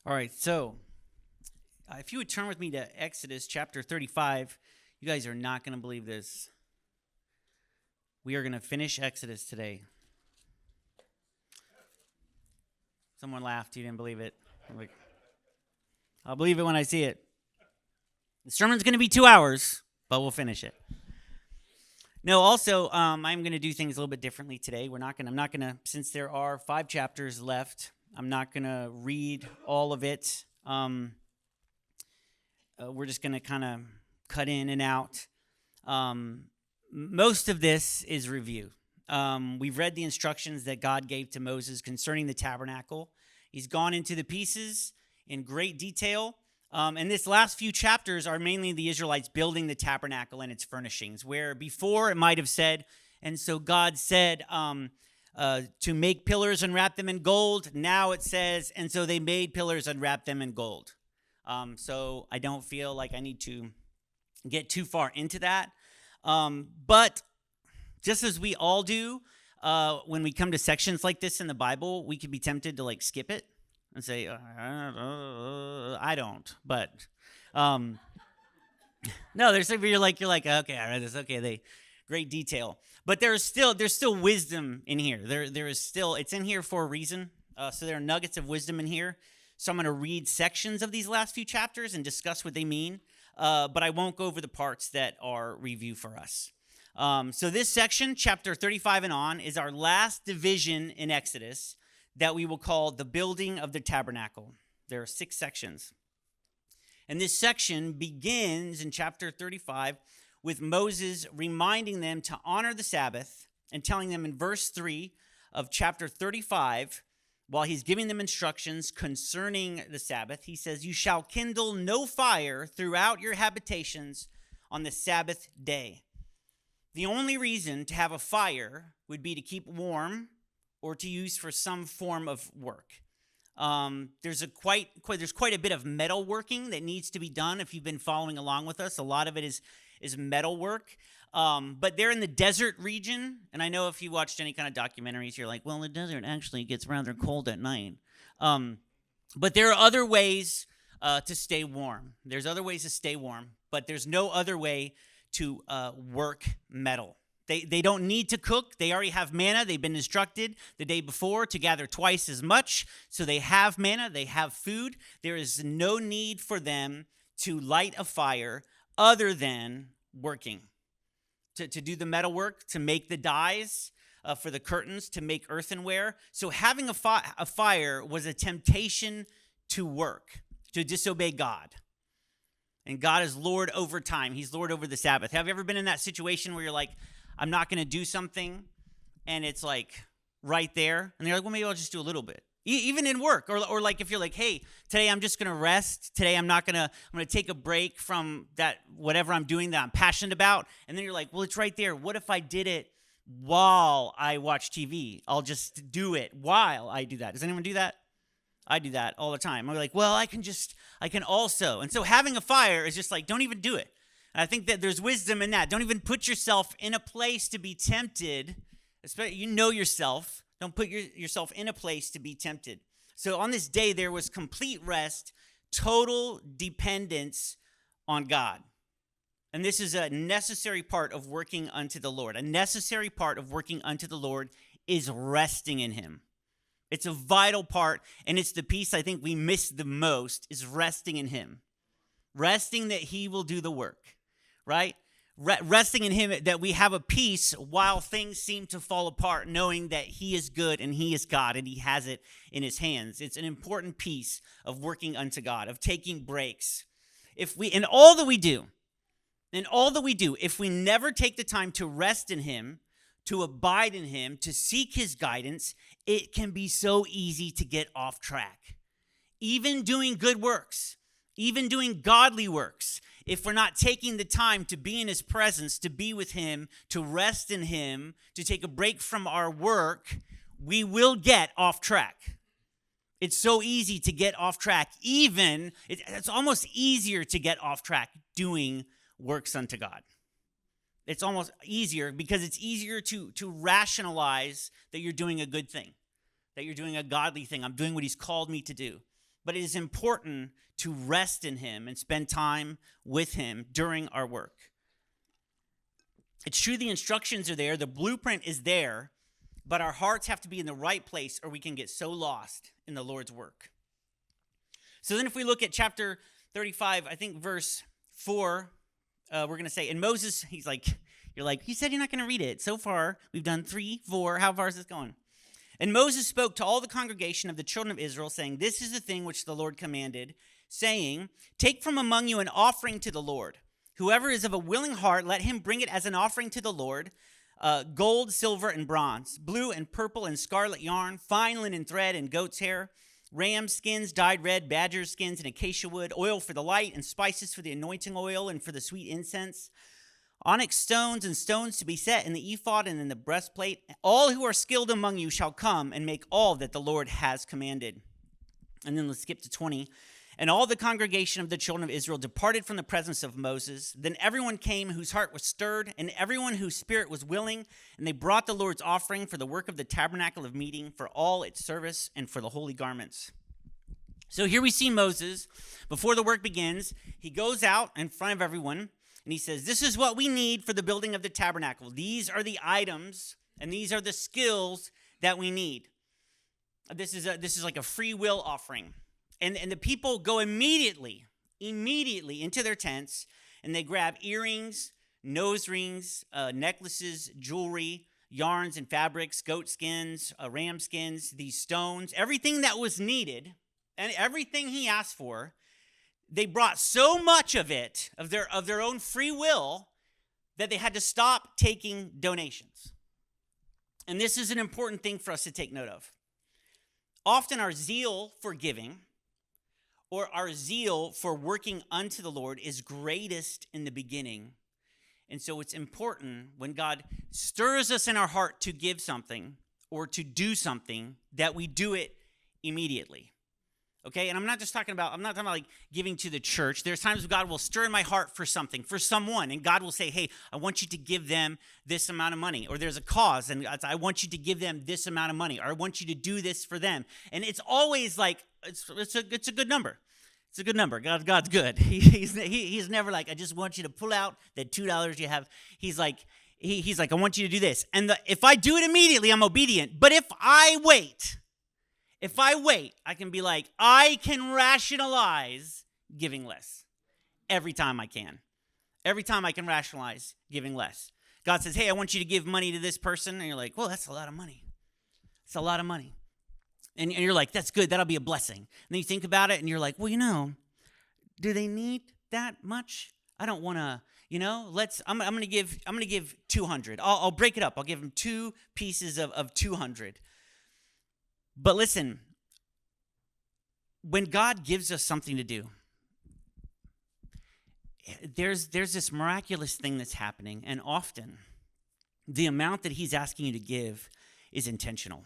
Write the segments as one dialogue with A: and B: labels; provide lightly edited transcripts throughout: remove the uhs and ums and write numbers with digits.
A: All right, so if you would turn with me to Exodus chapter 35, you guys are not going to believe this. We are going to finish Exodus today. Someone laughed. You didn't believe it. I'm like, I'll believe it when I see it. The sermon's going to be 2 hours, but we'll finish it. No, also, I'm going to do things a little bit differently today. I'm not going to, since there are 5 chapters left, I'm not going to read all of it. We're just going to kind of cut in and out. Most of this is review. We've read the instructions that God gave to Moses concerning the tabernacle. He's gone into the pieces in great detail. And this last few chapters are mainly the Israelites building the tabernacle and its furnishings, where before it might have said, and so God said to make pillars and wrap them in gold. Now it says, and so they made pillars and wrapped them in gold. So I don't feel like I need to get too far into that. But just as we all do, when we come to sections like this in the Bible, we could be tempted to like skip it and say, I don't. But no, there's you're like, okay, I read this. Okay, great detail. But there's still wisdom in here. There is still, it's in here for a reason. So there are nuggets of wisdom in here. So I'm going to read sections of these last few chapters and discuss what they mean. But I won't go over the parts that are review for us. So this section, chapter 35 and on, is our last division in Exodus that we will call the building of the tabernacle. There are 6 sections. And this section begins in chapter 35 with Moses reminding them to honor the Sabbath and telling them in verse 3 of chapter 35, while he's giving them instructions concerning the Sabbath, he says, "You shall kindle no fire throughout your habitations on the Sabbath day." The only reason to have a fire would be to keep warm or to use for some form of work. There's quite a bit of metal working that needs to be done. If you've been following along with us, a lot of it is metal work. But they're in the desert region, and I know if you watched any kind of documentaries, you're like, well, the desert actually gets rather cold at night. But there are other ways to stay warm. There's other ways to stay warm, but there's no other way to work metal. They don't need to cook. They already have manna. They've been instructed the day before to gather twice as much. So they have manna. They have food. There is no need for them to light a fire other than working. To do the metal work, to make the dyes for the curtains, to make earthenware. So having a fire was a temptation to work, to disobey God. And God is Lord over time. He's Lord over the Sabbath. Have you ever been in that situation where you're like, I'm not going to do something, and it's like right there, and you're like, well, maybe I'll just do a little bit. Even in work, or like if you're like, hey, today I'm just going to rest. Today I'm going to take a break from that whatever I'm doing that I'm passionate about. And then you're like, well, it's right there. What if I did it while I watch TV? I'll just do it while I do that. Does anyone do that? I do that all the time. I'm like, well, I can also. And so having a fire is just like, don't even do it. And I think that there's wisdom in that. Don't even put yourself in a place to be tempted. Especially, you know yourself. Don't put yourself in a place to be tempted. So on this day, there was complete rest, total dependence on God. And this is a necessary part of working unto the Lord. A necessary part of working unto the Lord is resting in him. It's a vital part, and it's the piece I think we miss the most, is resting in him. Resting that he will do the work, right? Resting in him, that we have a peace while things seem to fall apart, knowing that he is good and he is God and he has it in his hands. It's an important piece of working unto God, of taking breaks. In all that we do, if we never take the time to rest in him, to abide in him, to seek his guidance, it can be so easy to get off track. Even doing good works, even doing godly works, if we're not taking the time to be in his presence, to be with him, to rest in him, to take a break from our work, we will get off track. It's so easy to get off track. It's almost easier to get off track doing works unto God. It's almost easier because it's easier to rationalize that you're doing a good thing, that you're doing a godly thing. I'm doing what he's called me to do. but it is important to rest in him and spend time with him during our work. It's true the instructions are there, the blueprint is there, but our hearts have to be in the right place or we can get so lost in the Lord's work. So then if we look at chapter 35, I think verse 4, we're going to say, and Moses, you're like, you said you're not going to read it. So far, we've done 3, 4, how far is this going? And Moses spoke to all the congregation of the children of Israel, saying, this is the thing which the Lord commanded, saying, take from among you an offering to the Lord. Whoever is of a willing heart, let him bring it as an offering to the Lord, gold, silver, and bronze, blue and purple and scarlet yarn, fine linen thread and goat's hair, ram skins dyed red, badger skins, and acacia wood, oil for the light, and spices for the anointing oil and for the sweet incense, onyx stones and stones to be set in the ephod and in the breastplate. All who are skilled among you shall come and make all that the Lord has commanded. And then let's skip to 20. And all the congregation of the children of Israel departed from the presence of Moses. Then everyone came whose heart was stirred, and everyone whose spirit was willing, and they brought the Lord's offering for the work of the tabernacle of meeting, for all its service, and for the holy garments. So here we see Moses, before the work begins, he goes out in front of everyone, and he says, this is what we need for the building of the tabernacle. These are the items, and these are the skills that we need. This is like a free will offering. And the people go immediately into their tents, and they grab earrings, nose rings, necklaces, jewelry, yarns and fabrics, goat skins, ram skins, these stones, everything that was needed, and everything he asked for. They brought so much of it, of their own free will, that they had to stop taking donations. And this is an important thing for us to take note of. Often our zeal for giving, or our zeal for working unto the Lord, is greatest in the beginning. And so it's important when God stirs us in our heart to give something or to do something that we do it immediately. Okay? And I'm not talking about like giving to the church. There's times when God will stir in my heart for something, for someone, and God will say, hey, I want you to give them this amount of money. Or there's a cause, and I want you to give them this amount of money. Or I want you to do this for them. And it's always like, it's a good number. It's a good number. God's good. He's never like, I just want you to pull out that $2 you have. He's like, I want you to do this. And if I do it immediately, I'm obedient. But if I wait, I can be like, I can rationalize giving less every time I can. Every time I can rationalize giving less. God says, hey, I want you to give money to this person. And you're like, well, that's a lot of money. It's a lot of money. And you're like, that's good. That'll be a blessing. And then you think about it and you're like, well, do they need that much? I don't want to, I'm going to give 200. I'll break it up. I'll give them 2 pieces of 200. But listen, when God gives us something to do, there's this miraculous thing that's happening. And often the amount that he's asking you to give is intentional.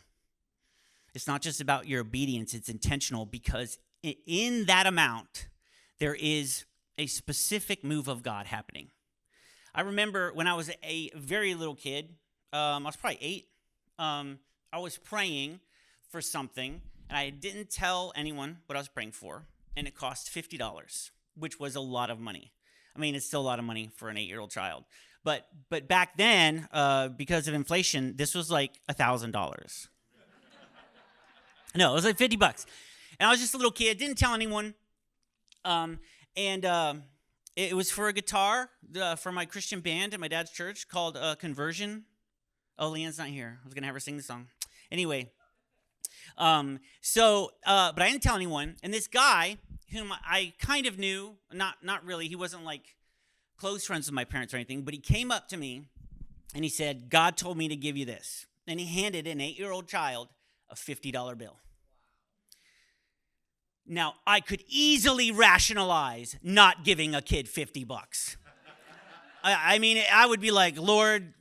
A: It's not just about your obedience, it's intentional, because in that amount, there is a specific move of God happening. I remember when I was a very little kid, I was probably 8, I was praying for something, and I didn't tell anyone what I was praying for, and it cost $50, which was a lot of money. I mean, it's still a lot of money for an 8-year-old child. But back then, because of inflation, this was like $1,000. No, it was like $50. And I was just a little kid, didn't tell anyone. It was for a guitar for my Christian band at my dad's church called Conversion. Oh, Leanne's not here. I was going to have her sing the song. Anyway, but I didn't tell anyone. And this guy, whom I kind of knew, not really, he wasn't like close friends with my parents or anything, but he came up to me and he said, God told me to give you this. And he handed an 8-year-old child a $50 bill. Now, I could easily rationalize not giving a kid $50. I mean, I would be like, Lord,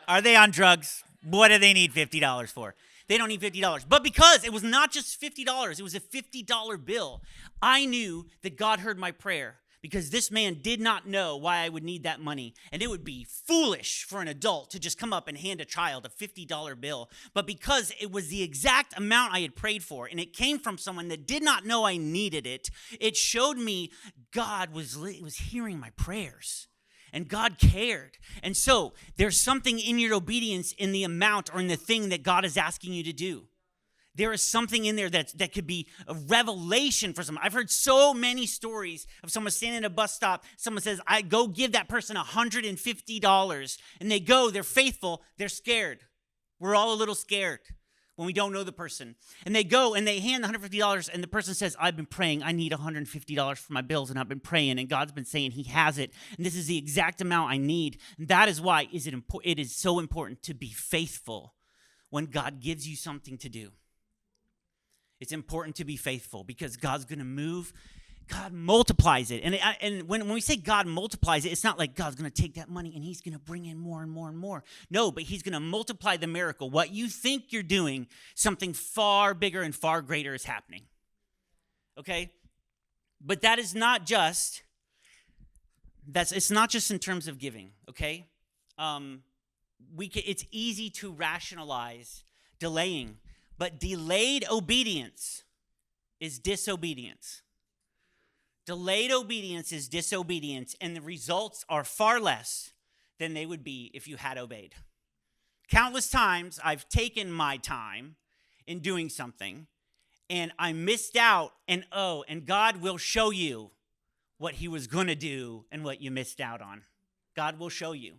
A: are they on drugs? What do they need $50 for? They don't need $50. But because it was not just $50, it was a $50 bill, I knew that God heard my prayer. because this man did not know why I would need that money. And it would be foolish for an adult to just come up and hand a child a $50 bill. But because it was the exact amount I had prayed for, and it came from someone that did not know I needed it, it showed me God was hearing my prayers. And God cared. And so there's something in your obedience in the amount or in the thing that God is asking you to do. There is something in there that could be a revelation for someone. I've heard so many stories of someone standing at a bus stop. Someone says, I go give that person $150. And they go, they're faithful, they're scared. We're all a little scared when we don't know the person. And they go and they hand the $150 and the person says, I've been praying. I need $150 for my bills and I've been praying and God's been saying he has it. And this is the exact amount I need. And that is why it is so important to be faithful when God gives you something to do. It's important to be faithful because God's going to move. God multiplies it. And when we say God multiplies it, it's not like God's going to take that money and he's going to bring in more and more and more. No, but he's going to multiply the miracle. What you think you're doing, something far bigger and far greater is happening. Okay? But that is not just, it's not just in terms of giving, okay? It's easy to rationalize delaying. But delayed obedience is disobedience. Delayed obedience is disobedience, and the results are far less than they would be if you had obeyed. Countless times I've taken my time in doing something, and I missed out, and God will show you what he was going to do and what you missed out on. God will show you.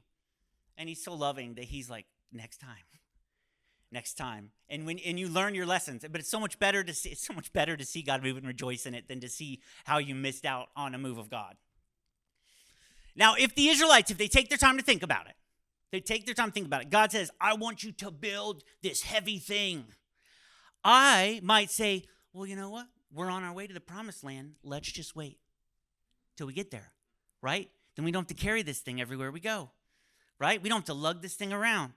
A: And he's so loving that he's like, next time. And you learn your lessons, but it's so much better to see God move and rejoice in it than to see how you missed out on a move of God. Now, if the Israelites, if they take their time to think about it, God says, I want you to build this heavy thing. I might say, well, you know what? We're on our way to the promised land. Let's just wait till we get there, right? Then we don't have to carry this thing everywhere we go, right? We don't have to lug this thing around.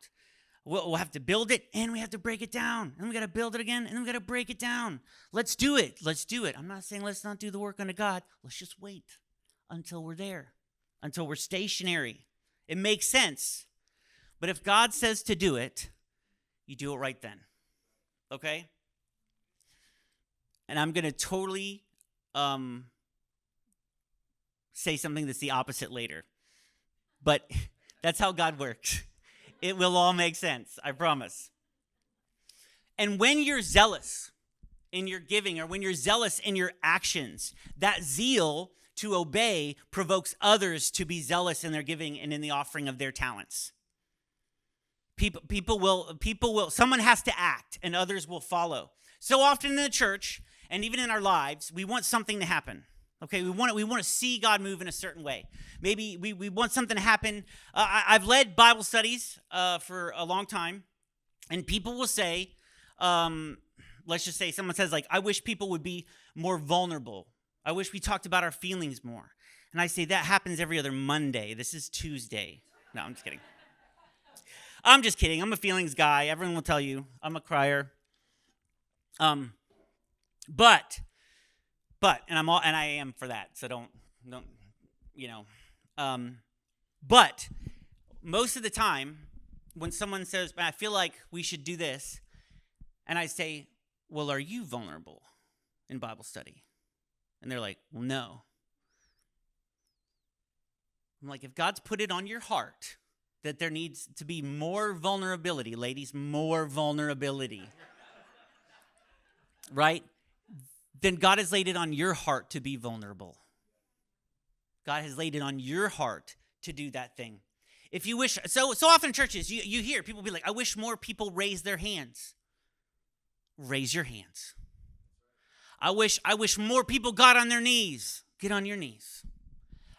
A: We'll have to build it, and we have to break it down. And we got to build it again, and then we got to break it down. Let's do it. I'm not saying let's not do the work unto God. Let's just wait until we're there, until we're stationary. It makes sense. But if God says to do it, you do it right then, okay? And I'm going to totally say something that's the opposite later. But that's how God works. It will all make sense, I promise. And when you're zealous in your giving or when you're zealous in your actions, that zeal to obey provokes others to be zealous in their giving and in the offering of their talents. People will, someone has to act and others will follow. So often in the church and even in our lives, we want something to happen. Okay, we want to see God move in a certain way. Maybe we want something to happen. I've led Bible studies for a long time, and people will say, let's just say someone says, like, I wish people would be more vulnerable. I wish we talked about our feelings more. And I say, that happens every other Monday. This is Tuesday. No, I'm just kidding. I'm a feelings guy. Everyone will tell you I'm a crier. But I am for that. So don't but most of the time when someone says, I feel like we should do this, and I say, well, are you vulnerable in Bible study? And they're like, well, no. I'm like, if God's put it on your heart that there needs to be more vulnerability, ladies, more vulnerability, right? Then God has laid it on your heart to be vulnerable. God has laid it on your heart to do that thing. If you wish, so often in churches, you hear people be like, I wish more people raise their hands. Raise your hands. I wish more people got on their knees. Get on your knees.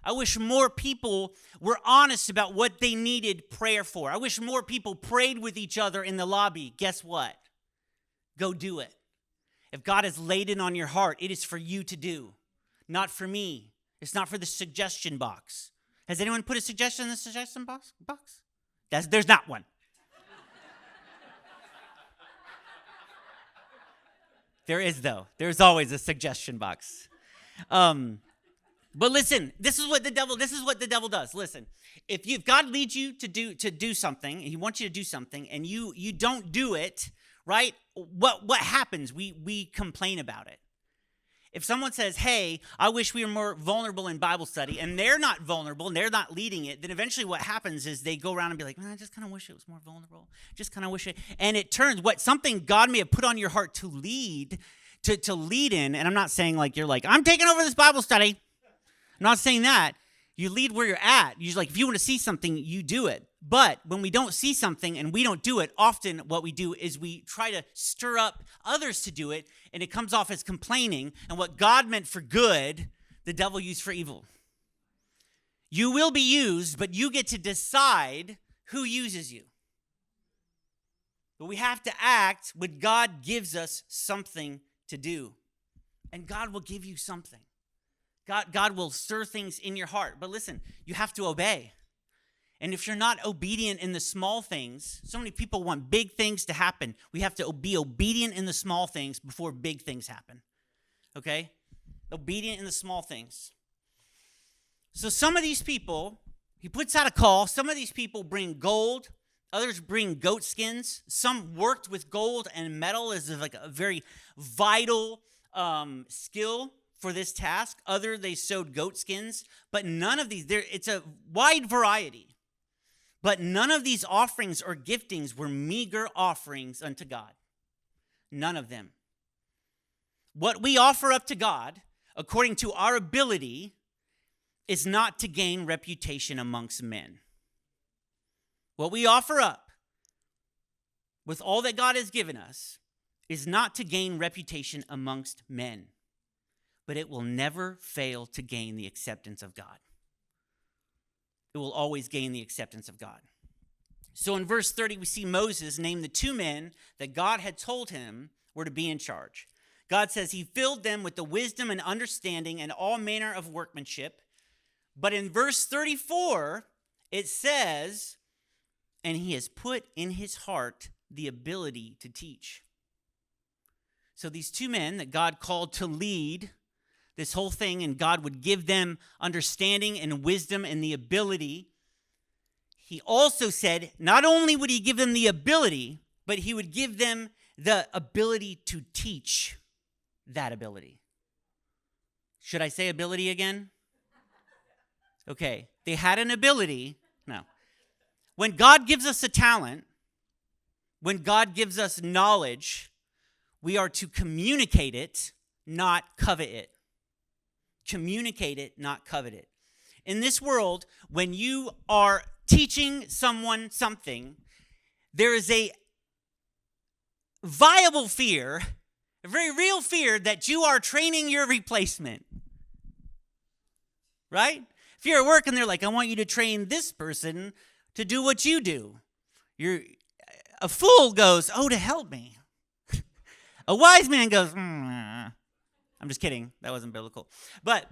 A: I wish more people were honest about what they needed prayer for. I wish more people prayed with each other in the lobby. Guess what? Go do it. If God has laid it on your heart, it is for you to do, not for me. It's not for the suggestion box. Has anyone put a suggestion in the suggestion box? There's not one. There is, though. There's always a suggestion box. But listen, this is what the devil does. Listen, if God leads you to do something, and he wants you to do something, and you don't do it, right? What happens? We complain about it. If someone says, hey, I wish we were more vulnerable in Bible study, and they're not vulnerable, and they're not leading it, then eventually what happens is they go around and be like, I just kind of wish it was more vulnerable. Just kind of wish it. And it turns something God may have put on your heart to lead in, and I'm not saying like you're like, I'm taking over this Bible study. I'm not saying that. You lead where you're at. You're like, if you want to see something, you do it. But when we don't see something and we don't do it, often what we do is we try to stir up others to do it, and it comes off as complaining. And what God meant for good, the devil used for evil. You will be used, but you get to decide who uses you. But we have to act when God gives us something to do. And God will give you something. God will stir things in your heart. But listen, you have to obey. And if you're not obedient in the small things, so many people want big things to happen. We have to be obedient in the small things before big things happen. Okay? Obedient in the small things. So some of these people, he puts out a call. Some of these people bring gold. Others bring goat skins. Some worked with gold and metal as like a very vital skill for this task. Other, they sewed goat skins. But none of these, it's a wide variety. But none of these offerings or giftings were meager offerings unto God. None of them. What we offer up to God, according to our ability, is not to gain reputation amongst men. What we offer up with all that God has given us is not to gain reputation amongst men, but it will never fail to gain the acceptance of God. It will always gain the acceptance of God. So in verse 30, we see Moses name the two men that God had told him were to be in charge. God says he filled them with the wisdom and understanding and all manner of workmanship. But in verse 34, it says, and he has put in his heart the ability to teach. So these two men that God called to lead this whole thing, and God would give them understanding and wisdom and the ability. He also said not only would he give them the ability, but he would give them the ability to teach that ability. Should I say ability again? Okay, they had an ability. No. When God gives us a talent, when God gives us knowledge, we are to communicate it, not covet it. Communicate it, not covet it. In this world, when you are teaching someone something, there is a viable fear, a very real fear that you are training your replacement. Right? If you're at work and they're like, I want you to train this person to do what you do. A fool goes, oh, to help me. A wise man goes, I'm just kidding. That wasn't biblical. But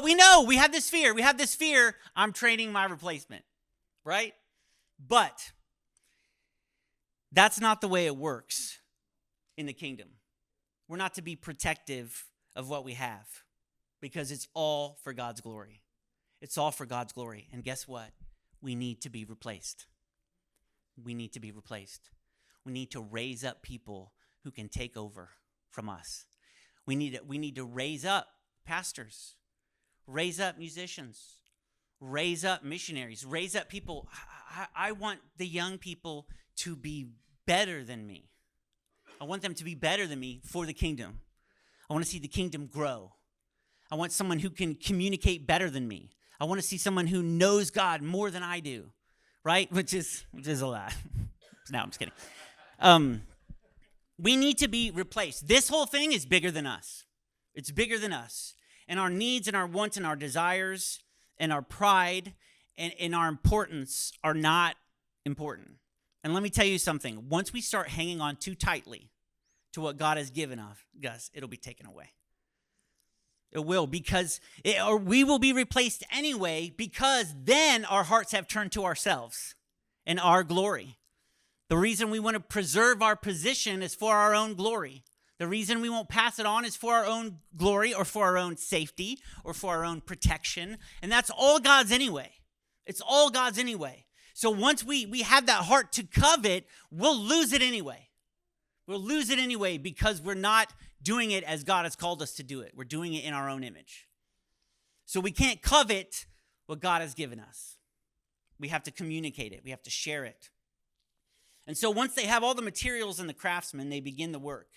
A: we know we have this fear. We have this fear, I'm training my replacement, right? But that's not the way it works in the kingdom. We're not to be protective of what we have because it's all for God's glory. It's all for God's glory. And guess what? We need to be replaced. We need to be replaced. We need to raise up people who can take over from us. We need to raise up pastors, raise up musicians, raise up missionaries, raise up people. I want the young people to be better than me. I want them to be better than me for the kingdom. I want to see the kingdom grow. I want someone who can communicate better than me. I want to see someone who knows God more than I do, right? Which is a lot. No, I'm just kidding. We need to be replaced. This whole thing is bigger than us. It's bigger than us. And our needs and our wants and our desires and our pride and our importance are not important. And let me tell you something. Once we start hanging on too tightly to what God has given us, it'll be taken away. It will, or we will be replaced anyway, because then our hearts have turned to ourselves and our glory. The reason we want to preserve our position is for our own glory. The reason we won't pass it on is for our own glory or for our own safety or for our own protection. And that's all God's anyway. It's all God's anyway. So once we have that heart to covet, we'll lose it anyway. We'll lose it anyway because we're not doing it as God has called us to do it. We're doing it in our own image. So we can't covet what God has given us. We have to communicate it. We have to share it. And so once they have all the materials and the craftsmen, they begin the work.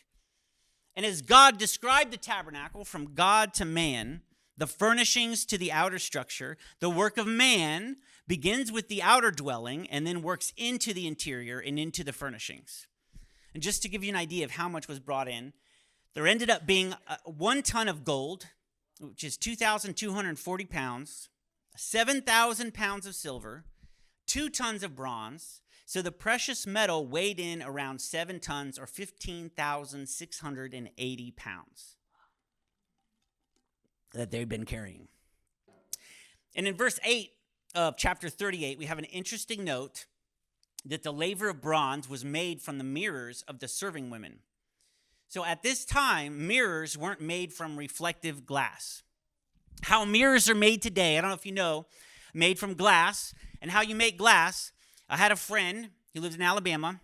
A: And as God described the tabernacle from God to man, the furnishings to the outer structure, the work of man begins with the outer dwelling and then works into the interior and into the furnishings. And just to give you an idea of how much was brought in, there ended up being 1 ton of gold, which is 2,240 pounds, 7,000 pounds of silver, 2 tons of bronze. So the precious metal weighed in around 7 tons or 15,680 pounds that they've been carrying. And in verse 8 of chapter 38, we have an interesting note that the laver of bronze was made from the mirrors of the serving women. So at this time, mirrors weren't made from reflective glass. How mirrors are made today, I don't know if you know, made from glass. And how you make glass, I had a friend, he lives in Alabama,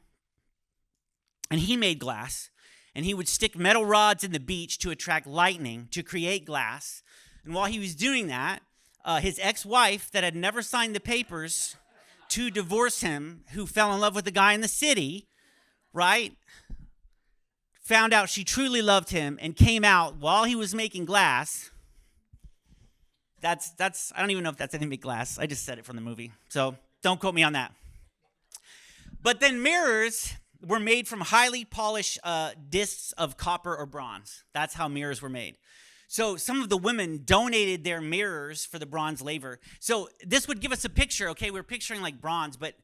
A: and he made glass. And he would stick metal rods in the beach to attract lightning to create glass. And while he was doing that, his ex-wife that had never signed the papers to divorce him, who fell in love with a guy in the city, right, found out she truly loved him and came out while he was making glass. That's I don't even know if that's anything but glass. I just said it from the movie. So don't quote me on that. But then mirrors were made from highly polished discs of copper or bronze. That's how mirrors were made. So some of the women donated their mirrors for the bronze laver. So this would give us a picture. Okay, we're picturing like bronze, but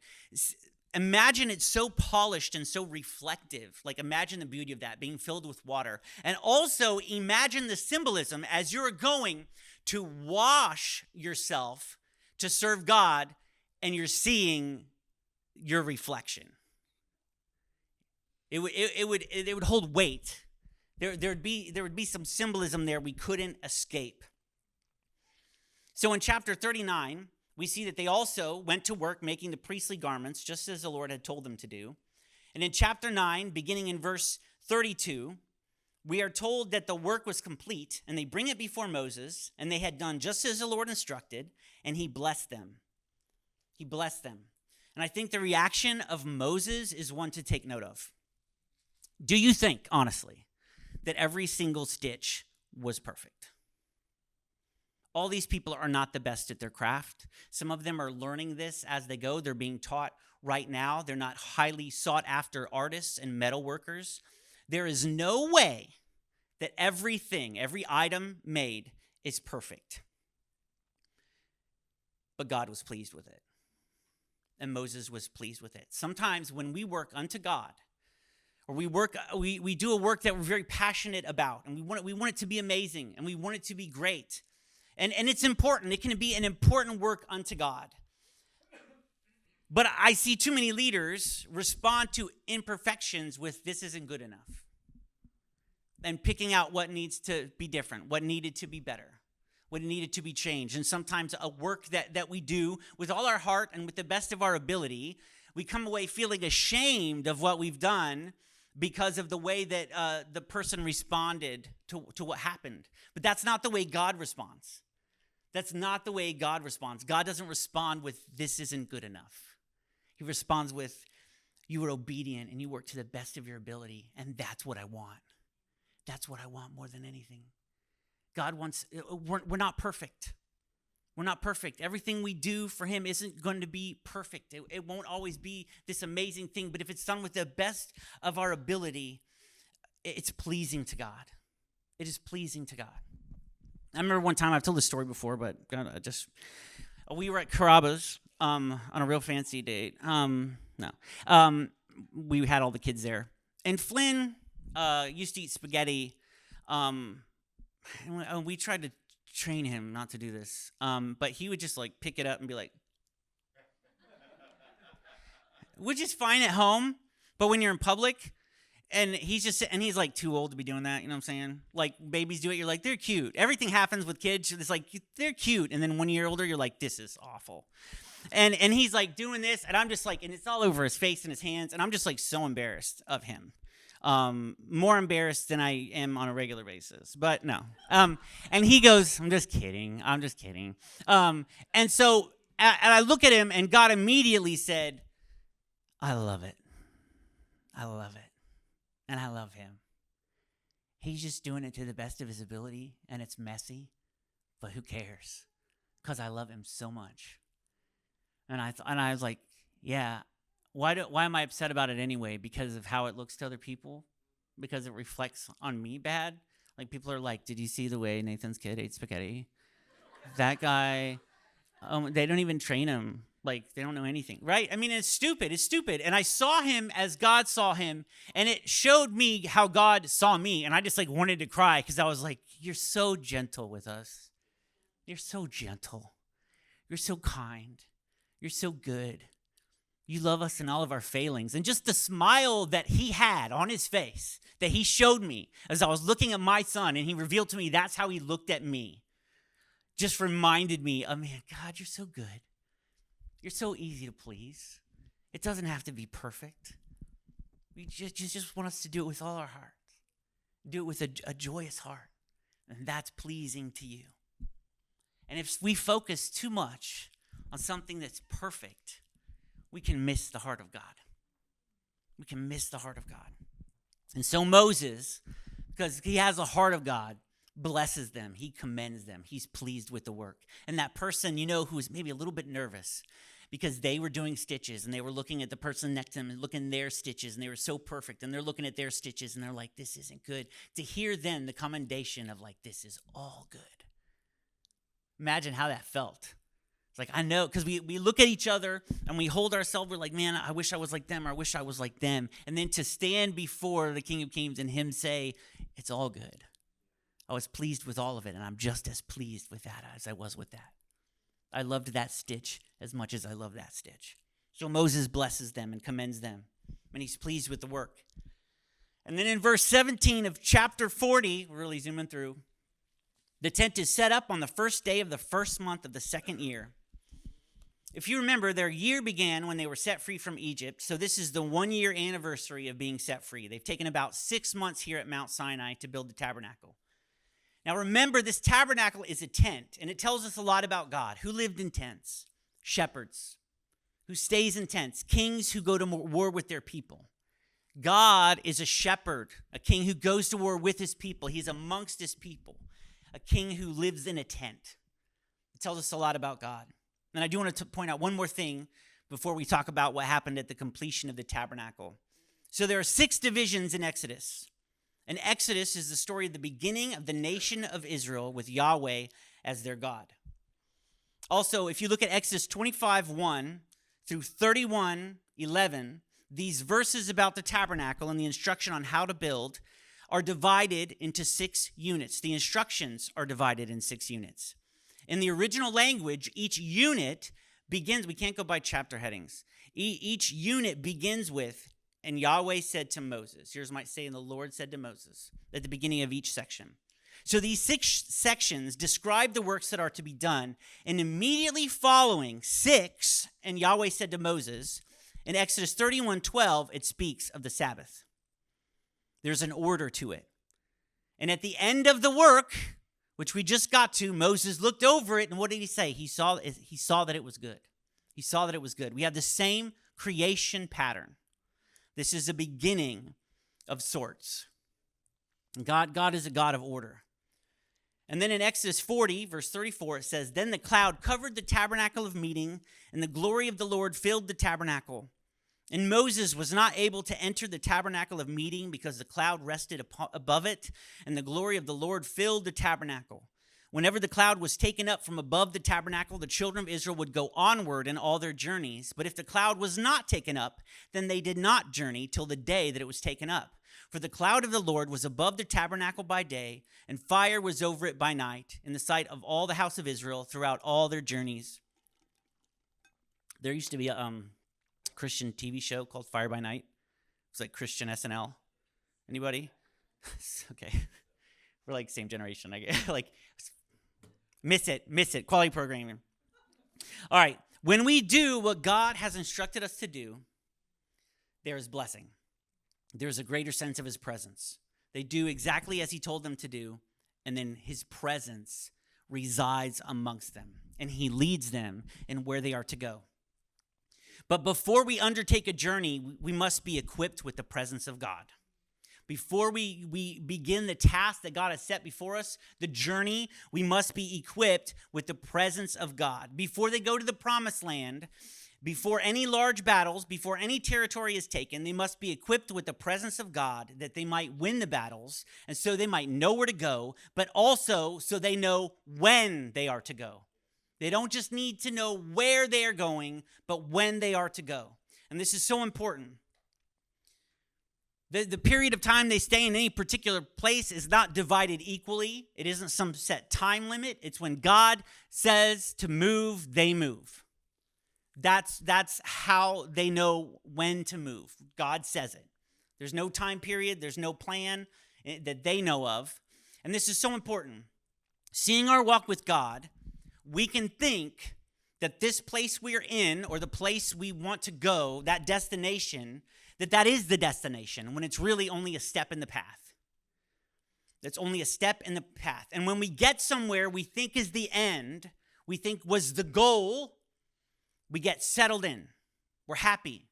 A: imagine it's so polished and so reflective. Like imagine the beauty of that being filled with water. And also imagine the symbolism as you're going to wash yourself to serve God and you're seeing your reflection. It would hold weight. There would be some symbolism there we couldn't escape. So in chapter 39, we see that they also went to work making the priestly garments, just as the Lord had told them to do. And in chapter 9, beginning in verse 32, we are told that the work was complete, and they bring it before Moses, and they had done just as the Lord instructed, and he blessed them. He blessed them. And I think the reaction of Moses is one to take note of. Do you think, honestly, that every single stitch was perfect? All these people are not the best at their craft. Some of them are learning this as they go. They're being taught right now. They're not highly sought after artists and metal workers. There is no way that everything, every item made is perfect. But God was pleased with it. And Moses was pleased with it. Sometimes when we work unto God, or we do a work that we're very passionate about, and we want it to be amazing, and we want it to be great. And it's important. It can be an important work unto God. But I see too many leaders respond to imperfections with this isn't good enough. And picking out what needs to be different, what needed to be better, what needed to be changed. And sometimes a work that we do with all our heart and with the best of our ability, we come away feeling ashamed of what we've done because of the way that the person responded to what happened. But that's not the way God responds. That's not the way God responds. God doesn't respond with, this isn't good enough. He responds with, you were obedient and you worked to the best of your ability, and that's what I want. That's what I want more than anything. God wants, we're not perfect. We're not perfect. Everything we do for him isn't going to be perfect. It won't always be this amazing thing, but if it's done with the best of our ability, it's pleasing to God. It is pleasing to God. I remember one time, I've told this story before, but we were at Carrabba's on a real fancy date. We had all the kids there. And Flynn used to eat spaghetti, and we tried to train him not to do this, but he would just like pick it up and be like, which is fine at home, but when you're in public, And he's like too old to be doing that. You know what I'm saying? Like babies do it. You're like, they're cute. Everything happens with kids. It's like, they're cute. And then 1 year older, you're like, this is awful. And he's like doing this. And I'm just like, and it's all over his face and his hands. And I'm just like so embarrassed of him. More embarrassed than I am on a regular basis, but no. And he goes, I'm just kidding. And so, and I look at him, and God immediately said, I love it. And I love him. He's just doing it to the best of his ability, and it's messy, but who cares? Because I love him so much. And I was like, yeah. Why am I upset about it anyway? Because of how it looks to other people? Because it reflects on me bad? Like, people are like, did you see the way Nathan's kid ate spaghetti? That guy, they don't even train him. Like, they don't know anything, right? I mean, it's stupid. And I saw him as God saw him, and it showed me how God saw me, and I just, like, wanted to cry because I was like, you're so gentle with us. You're so gentle. You're so kind. You're so good. You love us in all of our failings. And just the smile that he had on his face, that he showed me as I was looking at my son, and he revealed to me that's how he looked at me, just reminded me, oh man, God, you're so good. You're so easy to please. It doesn't have to be perfect. We just want us to do it with all our hearts. Do it with a joyous heart. And that's pleasing to you. And if we focus too much on something that's perfect, we can miss the heart of God. We can miss the heart of God. And so Moses, because he has the heart of God, blesses them. He commends them. He's pleased with the work. And that person, who is maybe a little bit nervous because they were doing stitches and they were looking at the person next to them and looking at their stitches, and they were so perfect, and they're looking at their stitches and they're like, this isn't good. To hear them, the commendation of like, this is all good. Imagine how that felt. It's like, I know, because we look at each other and we hold ourselves. We're like, man, I wish I was like them, or I wish I was like them. And then to stand before the King of Kings and him say, it's all good. I was pleased with all of it, and I'm just as pleased with that as I was with that. I loved that stitch as much as I love that stitch. So Moses blesses them and commends them, and he's pleased with the work. And then in verse 17 of chapter 40, we're really zooming through, the tent is set up on the first day of the first month of the second year. If you remember, their year began when they were set free from Egypt. So this is the 1 year anniversary of being set free. They've taken about 6 months here at Mount Sinai to build the tabernacle. Now remember, this tabernacle is a tent, and it tells us a lot about God. Who lived in tents? Shepherds. Who stays in tents? Kings who go to war with their people. God is a shepherd, a king who goes to war with his people. He's amongst his people, a king who lives in a tent. It tells us a lot about God. And I do want to point out one more thing before we talk about what happened at the completion of the tabernacle. So there are 6 divisions in Exodus. And Exodus is the story of the beginning of the nation of Israel with Yahweh as their God. Also, if you look at Exodus 25:1 through 31:11, these verses about the tabernacle and the instruction on how to build are divided into 6 units. The instructions are divided in 6 units. In the original language, each unit begins, we can't go by chapter headings. Each unit begins with, and Yahweh said to Moses. Yours might say, and the Lord said to Moses, at the beginning of each section. So these 6 sections describe the works that are to be done, and immediately following 6, and Yahweh said to Moses, in Exodus 31:12, it speaks of the Sabbath. There's an order to it. And at the end of the work, which we just got to, Moses looked over it, and what did he say? He saw that it was good. He saw that it was good. We have the same creation pattern. This is a beginning of sorts. God is a God of order. And then in Exodus 40, verse 34, it says, then the cloud covered the tabernacle of meeting, and the glory of the Lord filled the tabernacle. And Moses was not able to enter the tabernacle of meeting because the cloud rested above it, and the glory of the Lord filled the tabernacle. Whenever the cloud was taken up from above the tabernacle, the children of Israel would go onward in all their journeys. But if the cloud was not taken up, then they did not journey till the day that it was taken up. For the cloud of the Lord was above the tabernacle by day, and fire was over it by night, in the sight of all the house of Israel throughout all their journeys. There used to be a Christian TV show called Fire by Night. It's like Christian SNL. Anybody? Okay. We're like same generation. I guess. Like, miss it. Quality programming. All right. When we do what God has instructed us to do, there is blessing. There's a greater sense of his presence. They do exactly as he told them to do, and then his presence resides amongst them, and he leads them in where they are to go. But before we undertake a journey, we must be equipped with the presence of God. Before we begin the task that God has set before us, the journey, we must be equipped with the presence of God. Before they go to the promised land, before any large battles, before any territory is taken, they must be equipped with the presence of God that they might win the battles, and so they might know where to go, but also so they know when they are to go. They don't just need to know where they are going, but when they are to go. And this is so important. The period of time they stay in any particular place is not divided equally. It isn't some set time limit. It's when God says to move, they move. That's how they know when to move. God says it. There's no time period. There's no plan that they know of. And this is so important. Seeing our walk with God, we can think that this place we are in, or the place we want to go, that destination, that is the destination, when it's really only a step in the path. That's only a step in the path. And when we get somewhere we think is the end, we think was the goal, we get settled in. We're happy.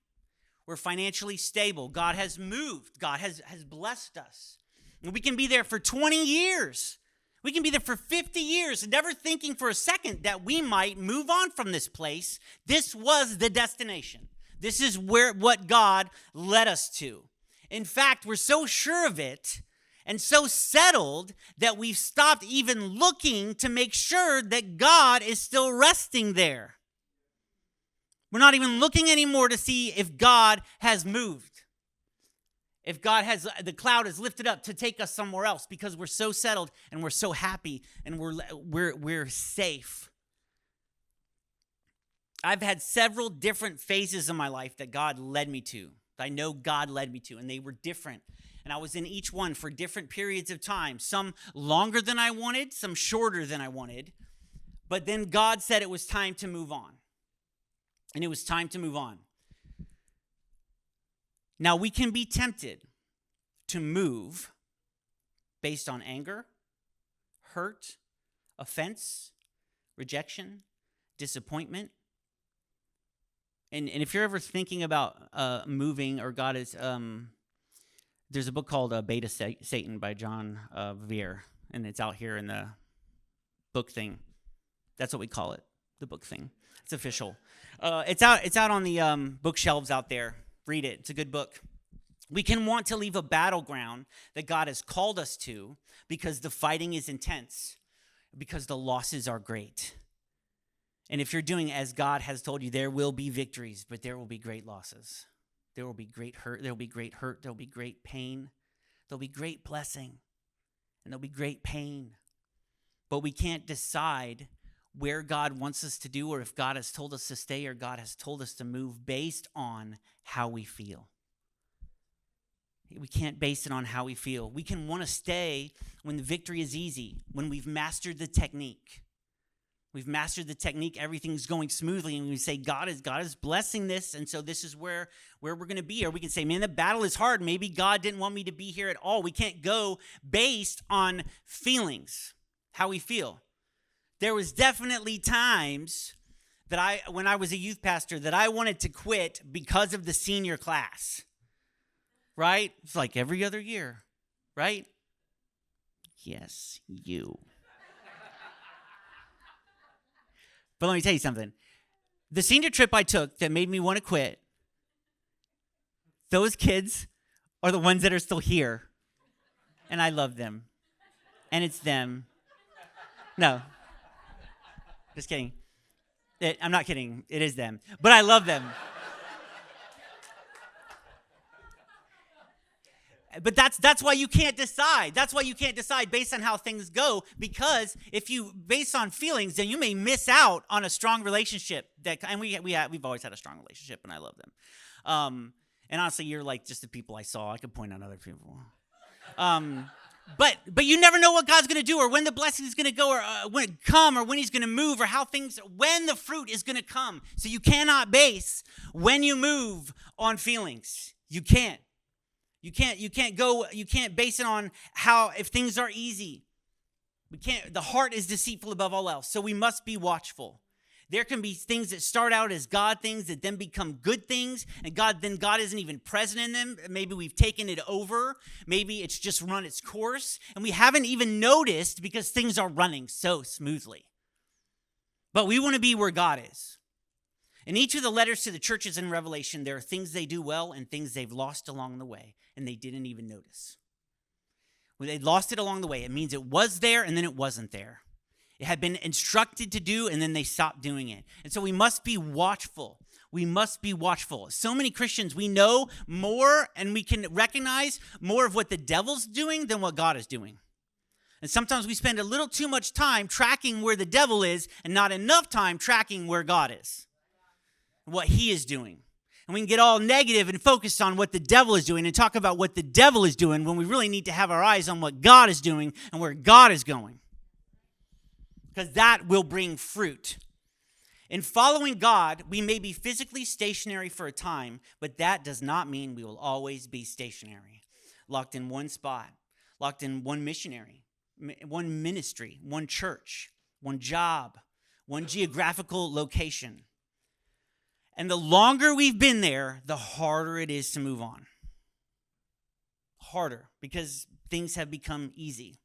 A: We're financially stable. God has moved. God has blessed us. And we can be there for 20 years. We can be there for 50 years, never thinking for a second that we might move on from this place. This was the destination. This is what God led us to. In fact, we're so sure of it and so settled that we've stopped even looking to make sure that God is still resting there. We're not even looking anymore to see if God has moved. If the cloud has lifted up to take us somewhere else, because we're so settled and we're so happy and we're safe. I've had several different phases in my life that God led me to. I know God led me to, and they were different. And I was in each one for different periods of time, some longer than I wanted, some shorter than I wanted. But then God said it was time to move on. And it was time to move on. Now, we can be tempted to move based on anger, hurt, offense, rejection, disappointment. And if you're ever thinking about moving, or God is, there's a book called Beta Satan by John Bevere, and it's out here in the book thing. That's what we call it, the book thing. It's official. It's out on the bookshelves out there. Read it. It's a good book. We can want to leave a battleground that God has called us to because the fighting is intense, because the losses are great. And if you're doing as God has told you, there will be victories, but there will be great losses. There will be great hurt. There will be great hurt. There will be great pain. There will be great blessing. And there will be great pain. But we can't decide where God wants us to do, or if God has told us to stay or God has told us to move based on how we feel. We can't base it on how we feel. We can want to stay when the victory is easy, when we've mastered the technique. We've mastered the technique, everything's going smoothly, and we say, God is blessing this, and so this is where we're going to be. Or we can say, man, the battle is hard. Maybe God didn't want me to be here at all. We can't go based on feelings, how we feel. There was definitely times that when I was a youth pastor, that I wanted to quit because of the senior class, right? It's like every other year, right? Yes, you. But let me tell you something. The senior trip I took that made me want to quit, those kids are the ones that are still here, and I love them, and it's them. No. Just kidding. I'm not kidding. It is them. But I love them. But that's why you can't decide. That's why you can't decide based on how things go, because if you base on feelings, then you may miss out on a strong relationship. And we've always had a strong relationship, and I love them. And honestly, you're like just the people I saw. I could point out other people. But you never know what God's going to do or when the blessing is going to go or when it come or when he's going to move or when the fruit is going to come. So you cannot base when you move on feelings. You can't base it on if things are easy. The heart is deceitful above all else. So we must be watchful. There can be things that start out as God things that then become good things, and God isn't even present in them. Maybe we've taken it over. Maybe it's just run its course, and we haven't even noticed because things are running so smoothly. But we want to be where God is. In each of the letters to the churches in Revelation, there are things they do well and things they've lost along the way, and they didn't even notice. When they lost it along the way, it means it was there and then it wasn't there. It had been instructed to do, and then they stopped doing it. And so we must be watchful. We must be watchful. So many Christians, we know more, and we can recognize more of what the devil's doing than what God is doing. And sometimes we spend a little too much time tracking where the devil is and not enough time tracking where God is, what he is doing. And we can get all negative and focused on what the devil is doing and talk about what the devil is doing when we really need to have our eyes on what God is doing and where God is going. Because that will bring fruit. In following God, we may be physically stationary for a time, but that does not mean we will always be stationary, locked in one spot, locked in one missionary, one ministry, one church, one job, one geographical location. And the longer we've been there, the harder it is to move on. Harder, because things have become easy.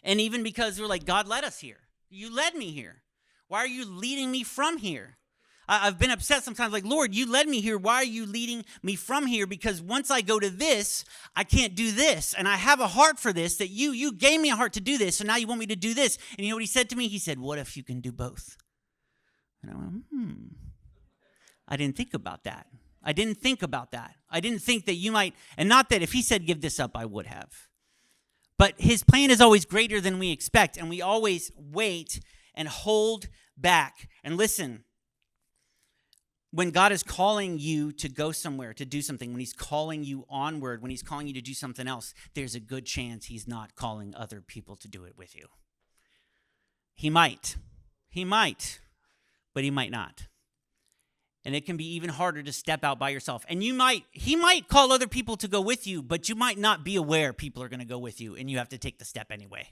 A: And even because we're like, God led us here. You led me here. Why are you leading me from here? I've been upset sometimes, like, Lord, you led me here. Why are you leading me from here? Because once I go to this, I can't do this. And I have a heart for this, that you gave me a heart to do this, so now you want me to do this. And you know what he said to me? He said, what if you can do both? And I went, I didn't think about that. I didn't think that you might, and not that if he said give this up, I would have. But his plan is always greater than we expect, and we always wait and hold back. And listen, when God is calling you to go somewhere, to do something, when he's calling you onward, when he's calling you to do something else, there's a good chance he's not calling other people to do it with you. He might, but he might not. And it can be even harder to step out by yourself. And he might call other people to go with you, but you might not be aware people are going to go with you, and you have to take the step anyway.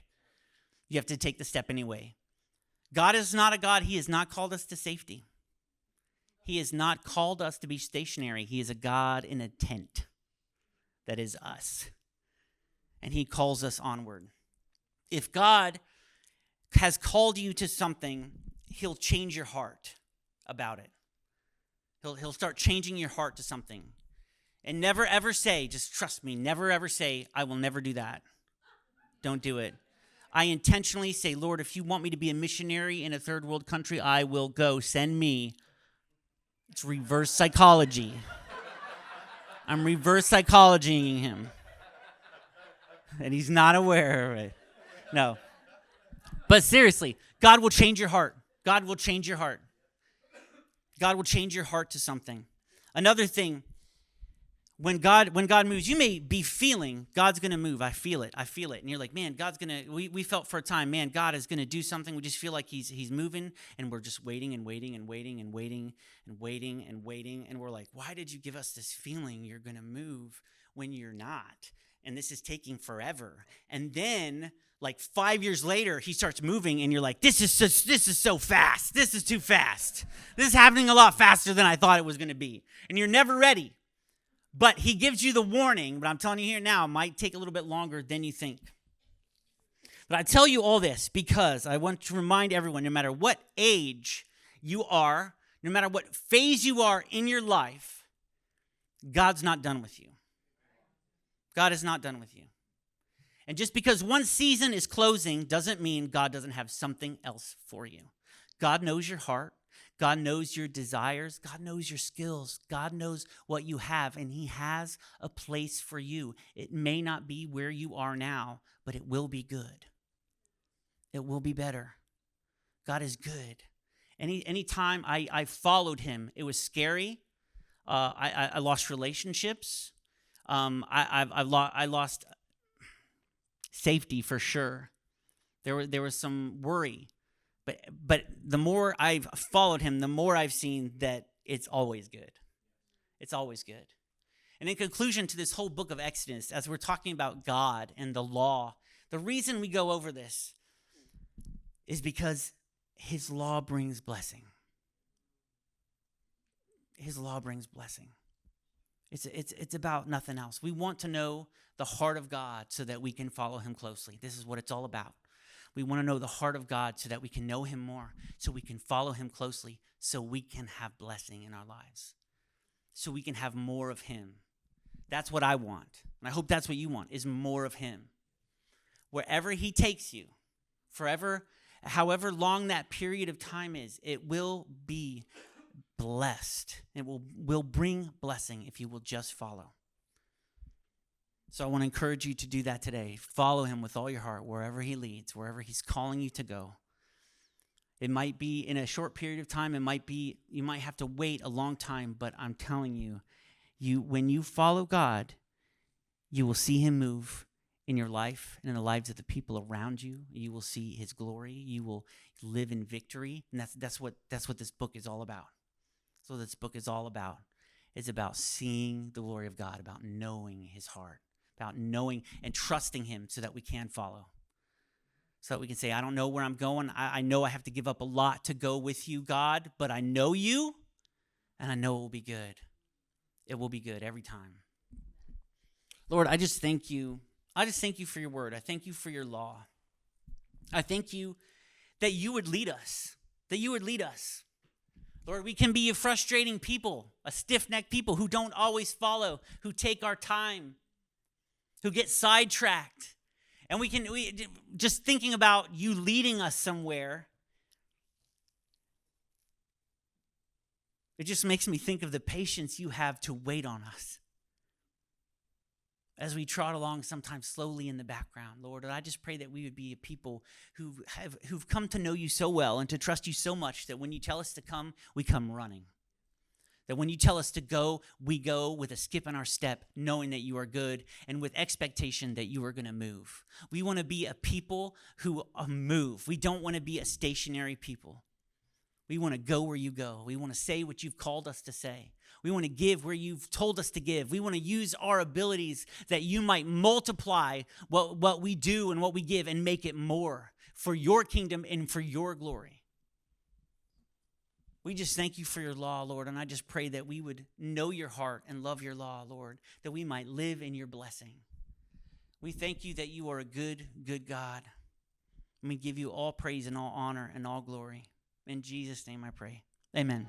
A: God is not a God. He has not called us to safety. He has not called us to be stationary. He is a God in a tent. That is us. And he calls us onward. If God has called you to something, he'll change your heart about it. He'll start changing your heart to something. And never ever say, just trust me, never ever say, I will never do that. Don't do it. I intentionally say, Lord, if you want me to be a missionary in a third world country, I will go. Send me. It's reverse psychology. I'm reverse psychologying him. And he's not aware of it. No. But seriously, God will change your heart. God will change your heart. God will change your heart to something. Another thing, when God moves, you may be feeling God's going to move. I feel it. And you're like, man, God's going to, we felt for a time, man, God is going to do something. We just feel like he's moving, and we're just waiting. And we're like, why did you give us this feeling you're going to move when you're not? And this is taking forever. And then, like 5 years later, he starts moving, and you're like, this is so fast. This is too fast. This is happening a lot faster than I thought it was going to be. And you're never ready. But he gives you the warning, but I'm telling you here now, it might take a little bit longer than you think. But I tell you all this because I want to remind everyone, no matter what age you are, no matter what phase you are in your life, God's not done with you. God is not done with you. And just because one season is closing doesn't mean God doesn't have something else for you. God knows your heart. God knows your desires. God knows your skills. God knows what you have, and he has a place for you. It may not be where you are now, but it will be good. It will be better. God is good. Any time I followed him, it was scary. I lost relationships. I lost safety for sure. There was some worry. But the more I've followed him, the more I've seen that it's always good. It's always good. And in conclusion to this whole book of Exodus, as we're talking about God and the law, the reason we go over this is because his law brings blessing. His law brings blessing. It's about nothing else. We want to know the heart of God so that we can follow him closely. This is what it's all about. We want to know the heart of God so that we can know him more, so we can follow him closely, so we can have blessing in our lives, so we can have more of him. That's what I want, and I hope that's what you want, is more of him. Wherever he takes you, forever, however long that period of time is, it will be blessed. It will bring blessing if you will just follow. So I want to encourage you to do that today. Follow him with all your heart, wherever he leads, wherever he's calling you to go. It might be in a short period of time. It might be, you might have to wait a long time, but I'm telling you, when you follow God, you will see him move in your life and in the lives of the people around you. You will see his glory. You will live in victory. And that's what this book is all about. That's what this book is all about. It's about seeing the glory of God, about knowing his heart, about knowing and trusting him so that we can follow. So that we can say, I don't know where I'm going. I know I have to give up a lot to go with you, God, but I know you, and I know it will be good. It will be good every time. Lord, I just thank you. I just thank you for your word. I thank you for your law. I thank you that you would lead us, Lord, we can be a frustrating people, a stiff-necked people who don't always follow, who take our time, who get sidetracked. And we just thinking about you leading us somewhere, it just makes me think of the patience you have to wait on us as we trot along sometimes slowly in the background, Lord. And I just pray that we would be a people who've come to know you so well and to trust you so much that when you tell us to come, we come running. That when you tell us to go, we go with a skip in our step, knowing that you are good and with expectation that you are going to move. We want to be a people who move. We don't want to be a stationary people. We want to go where you go. We want to say what you've called us to say. We want to give where you've told us to give. We want to use our abilities that you might multiply what we do and what we give and make it more for your kingdom and for your glory. We just thank you for your law, Lord, and I just pray that we would know your heart and love your law, Lord, that we might live in your blessing. We thank you that you are a good, good God. And we give you all praise and all honor and all glory. In Jesus' name I pray. Amen.